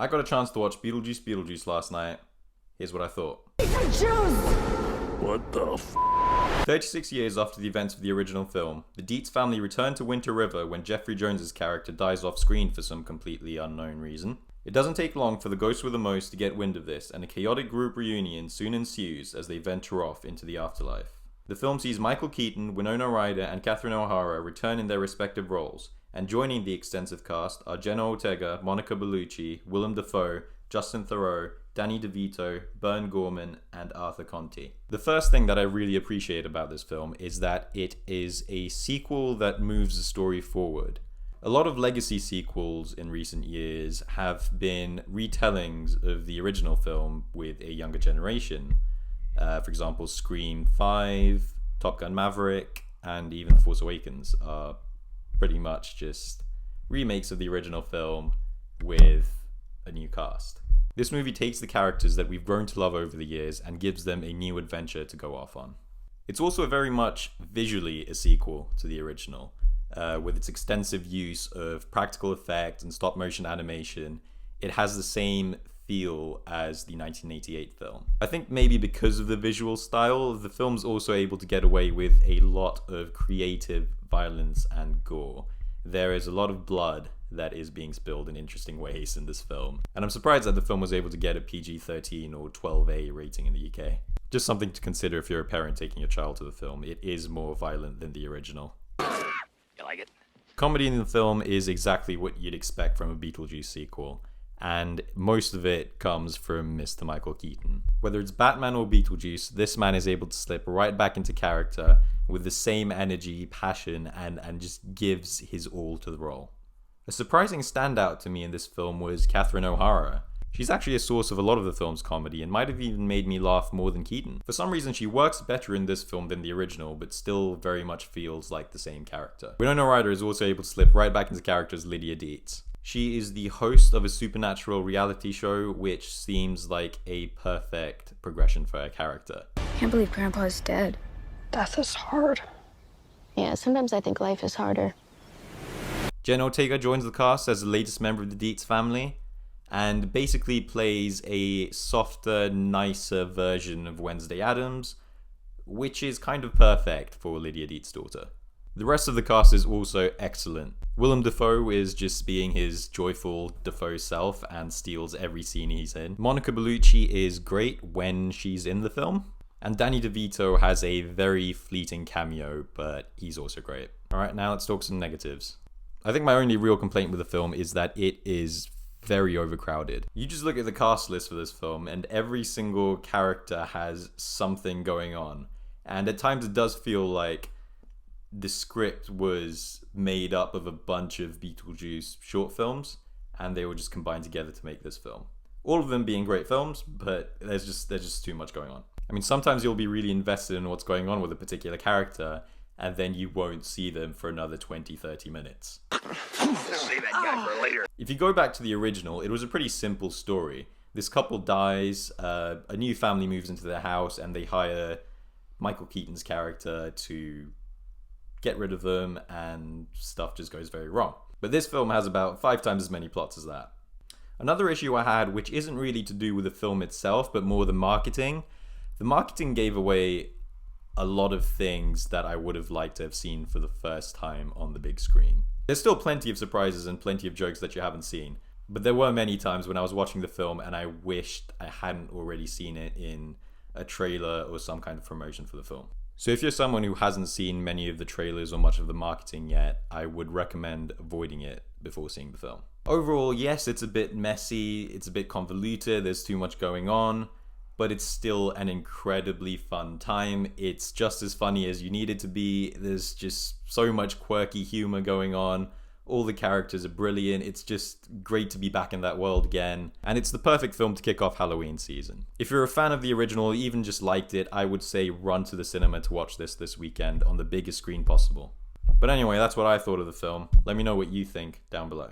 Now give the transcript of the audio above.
I got a chance to watch Beetlejuice Beetlejuice last night. Here's what I thought. What the f? 36 years after the events of the original film, the Dietz family return to Winter River when Jeffrey Jones's character dies off screen for some completely unknown reason. It doesn't take long for the Ghost with the Most to get wind of this, and a chaotic group reunion soon ensues as they venture off into the afterlife. The film sees Michael Keaton, Winona Ryder, and Catherine O'Hara return in their respective roles, and joining the extensive cast are Jenna Ortega, Monica Bellucci, Willem Defoe, Justin Theroux, Danny DeVito, Bern Gorman, and Arthur Conti. The first thing that I really appreciate about this film is that it is a sequel that moves the story forward. A lot of legacy sequels in recent years have been retellings of the original film with a younger generation. For example, Scream 5, Top Gun Maverick, and even The Force Awakens are pretty much just remakes of the original film with a new cast. This movie takes the characters that we've grown to love over the years and gives them a new adventure to go off on. It's also very much visually a sequel to the original, with its extensive use of practical effects and stop motion animation. It has the same feel as the 1988 film. I think maybe because of the visual style, the film's also able to get away with a lot of creative violence and gore. There is a lot of blood that is being spilled in interesting ways in this film, and I'm surprised that the film was able to get a PG-13 or 12A rating in the UK. Just something to consider if you're a parent taking your child to the film. It is more violent than the original. You like it? Comedy in the film is exactly what you'd expect from a Beetlejuice sequel, and most of it comes from Mr. Michael Keaton. Whether it's Batman or Beetlejuice, this man is able to slip right back into character with the same energy, passion, and just gives his all to the role. A surprising standout to me in this film was Catherine O'Hara. She's actually a source of a lot of the film's comedy and might have even made me laugh more than Keaton. For some reason, she works better in this film than the original, but still very much feels like the same character. Winona Ryder is also able to slip right back into character as Lydia Dietz. She is the host of a supernatural reality show, which seems like a perfect progression for her character. Can't believe Grandpa's dead. Death is hard. Yeah, sometimes I think life is harder. Jenna Ortega joins the cast as the latest member of the Dietz family, and basically plays a softer, nicer version of Wednesday Addams, which is kind of perfect for Lydia Dietz's daughter. The rest of the cast is also excellent. Willem Defoe is just being his joyful Defoe self and steals every scene he's in. Monica Bellucci is great when she's in the film. And Danny DeVito has a very fleeting cameo, but he's also great. Alright, now let's talk some negatives. I think my only real complaint with the film is that it is very overcrowded. You just look at the cast list for this film and every single character has something going on. And at times it does feel like the script was made up of a bunch of Beetlejuice short films and they were just combined together to make this film. All of them being great films, but there's just too much going on. I mean, sometimes you'll be really invested in what's going on with a particular character and then you won't see them for another 20-30 minutes. Save that guy for later. If you go back to the original, it was a pretty simple story. This couple dies, a new family moves into their house, and they hire Michael Keaton's character to get rid of them, and stuff just goes very wrong. But this film has about 5 times as many plots as that. Another issue I had, which isn't really to do with the film itself, but more the marketing gave away a lot of things that I would have liked to have seen for the first time on the big screen. There's still plenty of surprises and plenty of jokes that you haven't seen, but there were many times when I was watching the film and I wished I hadn't already seen it in a trailer or some kind of promotion for the film. So if you're someone who hasn't seen many of the trailers or much of the marketing yet, I would recommend avoiding it before seeing the film. Overall, yes, it's a bit messy, it's a bit convoluted, there's too much going on, but it's still an incredibly fun time. It's just as funny as you need it to be. There's just so much quirky humor going on. All the characters are brilliant. It's just great to be back in that world again. And it's the perfect film to kick off Halloween season. If you're a fan of the original, or even just liked it, I would say run to the cinema to watch this weekend on the biggest screen possible. But anyway, that's what I thought of the film. Let me know what you think down below.